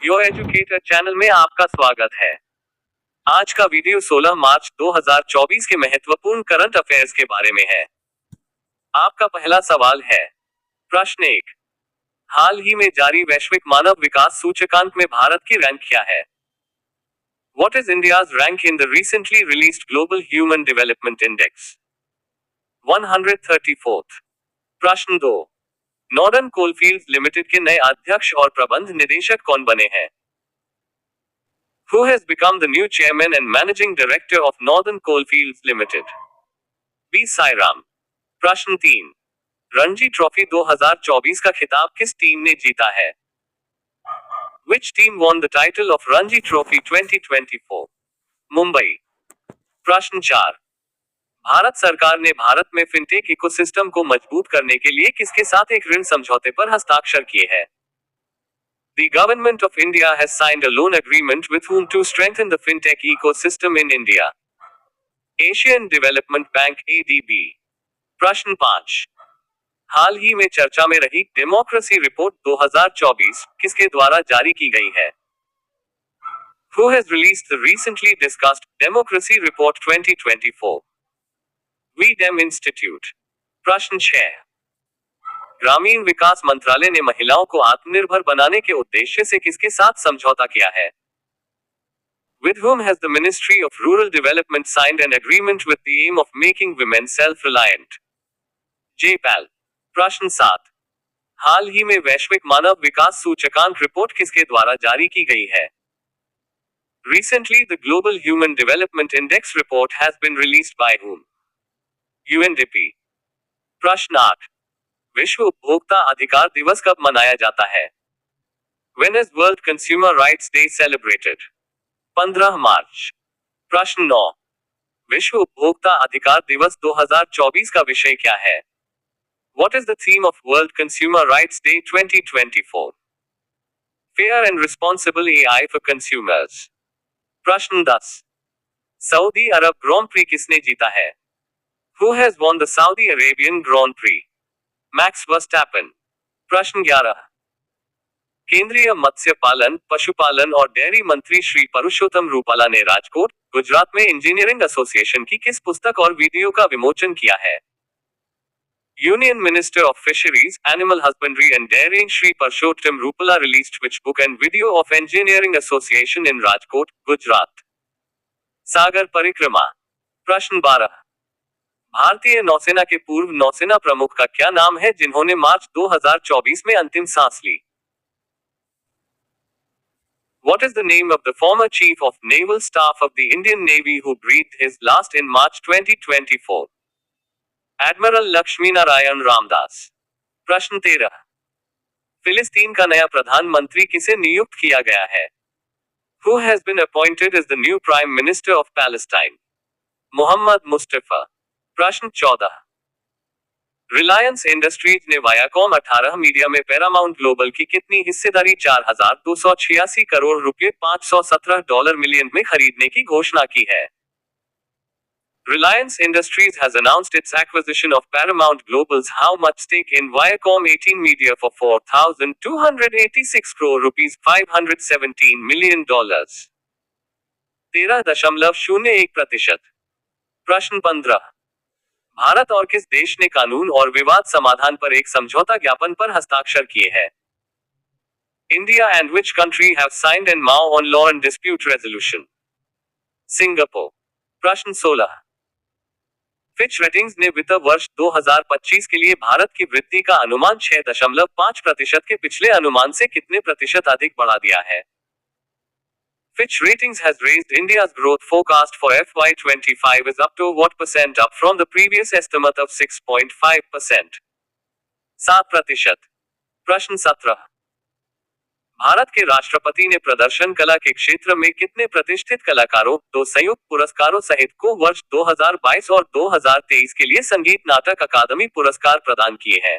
Your educator channel में आपका स्वागत है। आज का वीडियो 16 मार्च 2024 के महत्वपूर्ण करंट अफेयर्स के बारे में है। आपका पहला सवाल है। प्रश्न 1। हाल ही में जारी वैश्विक मानव विकास सूचकांक में भारत की रैंक क्या है? What is India's rank in the recently released Global Human Development Index? 134th। प्रश्न 2। नॉर्दर्न कोलफील्ड्स लिमिटेड के नए अध्यक्ष और प्रबंध निदेशक कौन बने हैं? Who has become the new chairman and managing director of Northern Coalfields Limited? B. Sairam। प्रश्न 3। रणजी ट्रॉफी 2024 का खिताब किस टीम ने जीता है? Which team won the title of Ranji Trophy 2024? Mumbai. प्रश्न 4। भारत सरकार ने भारत में फिनटेक इकोसिस्टम को मजबूत करने के लिए किसके साथ एक ऋण समझौते पर हस्ताक्षर किए हैं? The government of India has signed a loan agreement with whom to strengthen the fintech ecosystem in India. Asian Development Bank ADB। प्रश्न 5। हाल ही में चर्चा में रही डेमोक्रेसी रिपोर्ट 2024 किसके द्वारा जारी की गई है? Who has released the recently discussed Democracy Report 2024? V-Dem Institute। प्रश्न 6। ग्रामीण विकास मंत्रालय ने महिलाओं को आत्मनिर्भर बनाने के उद्देश्य से किसके साथ समझौता किया है? With whom has the Ministry of Rural Development signed an agreement with the aim of making women self-reliant? JPAL। प्रश्न 7। हाल ही में वैश्विक मानव विकास सूचकांक रिपोर्ट किसके द्वारा जारी की गई है? Recently the Global Human Development Index report has been released by whom? UNDP। प्रश्न 8। विश्व उपभोक्ता अधिकार दिवस कब मनाया जाता है? When is World Consumer Rights Day celebrated? 15 मार्च। प्रश्न 9। विश्व उपभोक्ता अधिकार दिवस 2024 का विषय क्या है? What is the theme of World Consumer Rights Day 2024? Fair and responsible AI for consumers। प्रश्न 10। सऊदी अरब ग्रांड प्री किसने जीता है? Who has won the Saudi Arabian Grand Prix? Max Verstappen. प्रश्न 11। केंद्रीय मत्स्य पालन, पशुपालन और डेयरी मंत्री श्री परषोत्तम रूपाला ने राजकोट, गुजरात में इंजीनियरिंग एसोसिएशन की किस पुस्तक और वीडियो का विमोचन किया है? Union minister of fisheries, animal husbandry and dairying Shri Parshottam Rupala released which book and video of engineering association in Rajkot, Gujarat? Sagar Parikrama. प्रश्न 12। भारतीय नौसेना के पूर्व नौसेना प्रमुख का क्या नाम है जिन्होंने मार्च 2024 में अंतिम सांस ली? What is the name of the former chief of naval staff of the Indian Navy who breathed his last in March 2024? Admiral Laxminarayan Ramdas. प्रश्न 13। फिलिस्तीन का नया प्रधानमंत्री किसे नियुक्त किया गया है? Who has been appointed as the new Prime Minister of Palestine? Mohammad Mustafa. प्रश्न 14। रिलायंस इंडस्ट्रीज ने वायाकॉम 18 मीडिया में पैरामाउंट ग्लोबल की कितनी हिस्सेदारी 4,286 करोड़ रुपए $517 मिलियन में खरीदने की घोषणा की है? Reliance Industries has announced its acquisition of Paramount Global's how much stake in Viacom 18 Media for 4,286 crore rupees $517 million। 13.01%। प्रश्न 15। भारत और किस देश ने कानून और विवाद समाधान पर एक समझौता ज्ञापन पर हस्ताक्षर किए हैं? India and which country have signed an MOU on law and dispute resolution? Singapore. प्रश्न 16। फिच रेटिंग्स ने वित्त वर्ष 2025 के लिए भारत की वृद्धि का अनुमान 6.5% के पिछले अनुमान से कितने प्रतिशत अधिक बढ़ा दिया है? Fitch Ratings has raised India's growth forecast for FY25 is up to what percent up from the previous estimate of 6.5%? 7%। प्रश्न 17। भारत के राष्ट्रपति ने प्रदर्शन कला के क्षेत्र में कितने प्रतिष्ठित कलाकारों, 2 संयुक्त पुरस्कारों सहित को वर्ष 2022 और 2023 के लिए संगीत नाटक अकादमी पुरस्कार प्रदान किए हैं?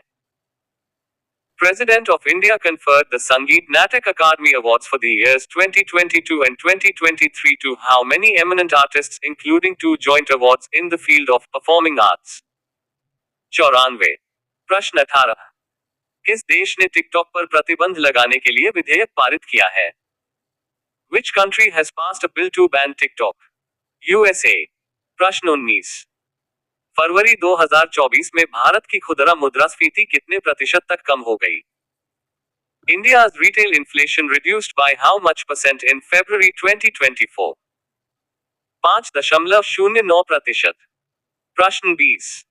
President of India conferred the Sangeet Natak Akademi Awards for the years 2022 and 2023 to how many eminent artists, including 2 joint awards in the field of performing arts? 94। प्रश्न 18। किस देश ने टिकटॉक पर प्रतिबंध लगाने के लिए विधेयक पारित किया है? Which country has passed a bill to ban TikTok? USA. प्रश्न 19। फरवरी 2024 में भारत की खुदरा मुद्रास्फीति कितने प्रतिशत तक कम हो गई? India's retail inflation reduced by how much percent in February 2024? 5.09%। प्रश्न 20।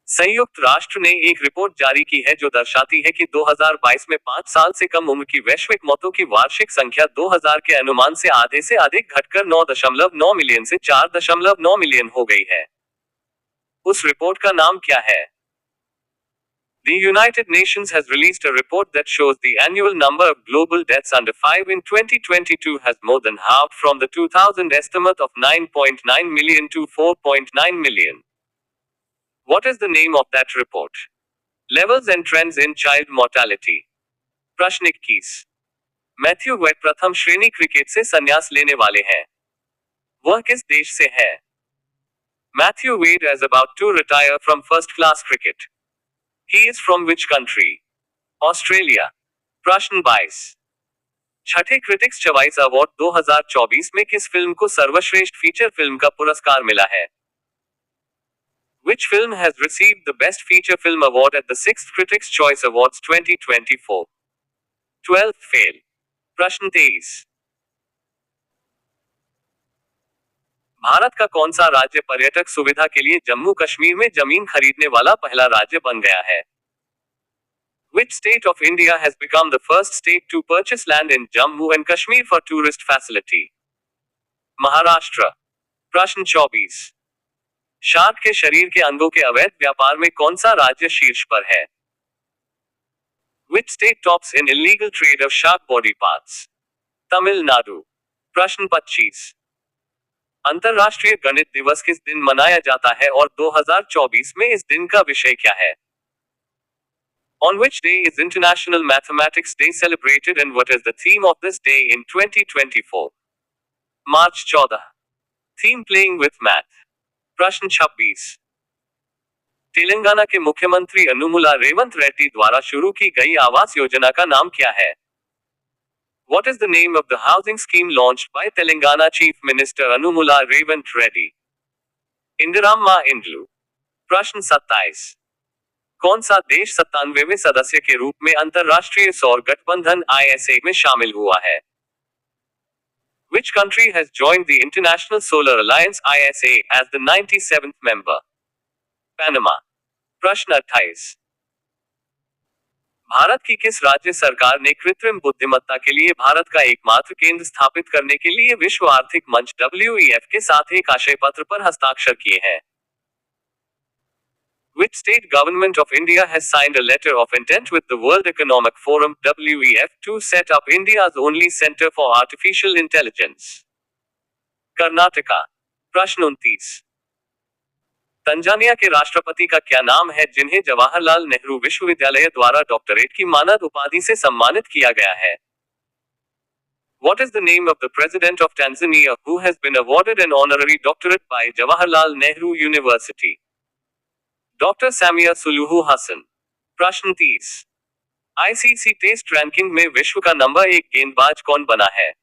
संयुक्त राष्ट्र ने एक रिपोर्ट जारी की है जो दर्शाती है कि 2022 में 5 साल से कम उम्र की वैश्विक मौतों की वार्षिक संख्या 2000 के अनुमान से आधे से अधिक घटकर 9.9 मिलियन से 4.9 मिलियन हो गई है। उस रिपोर्ट का नाम क्या है? The United Nations has released a report that shows the annual number of global deaths under 5 in 2022 has more than halved from the 2000 estimate of 9.9 million to 4.9 million. What is the name of that report? Levels and trends in child mortality. प्रश्न 21। Matthew Wade प्रथम श्रेणी cricket से संन्यास लेने वाले हैं। वह किस देश से है? Matthew Wade is about to retire from first class cricket. He is from which country? Australia. प्रश्न 22। छठे क्रिटिक्स चॉइस अवार्ड 2024 में किस फिल्म को सर्वश्रेष्ठ फीचर फिल्म का पुरस्कार मिला है? Which film has received the Best Feature Film Award at the 6th Critics' Choice Awards 2024? 12th fail. प्रश्न 23। भारत का कौन सा राज्य पर्यटक सुविधा के लिए जम्मू कश्मीर में जमीन खरीदने वाला पहला राज्य बन गया है? Which state of India has become the first state to purchase land in Jammu and Kashmir for tourist facility? Maharashtra. प्रश्न 24। शार्क के शरीर के अंगों के अवैध व्यापार में कौन सा राज्य शीर्ष पर है? Which state tops in illegal trade of shark body parts? Tamil Nadu. प्रश्न 25। अंतर्राष्ट्रीय गणित दिवस किस दिन मनाया जाता है और 2024 में इस दिन का विषय क्या है? On which day is International Mathematics Day celebrated and what is the theme of this day in 2024? March 14। Theme Playing with Math। प्रश्न 26। तेलंगाना के मुख्यमंत्री अनुमुला रेवंत रेड्डी द्वारा शुरू की गई आवास योजना का नाम क्या है? What is the name of the housing scheme launched by Telangana Chief Minister Anumula Revant Reddy? Indiramma इंड्लू। प्रश्न 27। कौन सा देश 97वें सदस्य के रूप में अंतरराष्ट्रीय सौर गठबंधन ISA में शामिल हुआ है? Which country has joined the International Solar Alliance ISA as the 97th member? Panama. प्रश्न 28। भारत की किस राज्य सरकार ने कृत्रिम बुद्धिमत्ता के लिए भारत का एकमात्र केंद्र स्थापित करने के लिए विश्व आर्थिक मंच WEF के साथ एक आशय पत्र पर हस्ताक्षर किए हैं? Which state government of India has signed a letter of intent with the World Economic Forum WEF to set up India's only Center for Artificial Intelligence? Karnataka. प्रश्न 29। तंजानिया के राष्ट्रपति का क्या नाम है जिन्हें जवाहरलाल नेहरू विश्वविद्यालय द्वारा डॉक्टरेट की मानद उपाधि से सम्मानित किया गया है? What is the name of the President of Tanzania who has been awarded an honorary doctorate by Jawaharlal Nehru University? Doctor Samia Suluhu Hassan. प्रश्न 30। ICC टेस्ट रैंकिंग में विश्व का नंबर 1 गेंदबाज कौन बना है?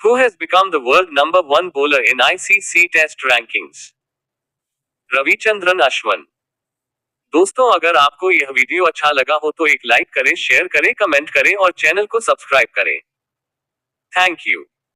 Who has become the world number 1 bowler in ICC test rankings? Ravichandran Ashwin. दोस्तों, अगर आपको यह वीडियो अच्छा लगा हो तो एक लाइक करें, शेयर करें, कमेंट करें और चैनल को सब्सक्राइब करें। Thank you.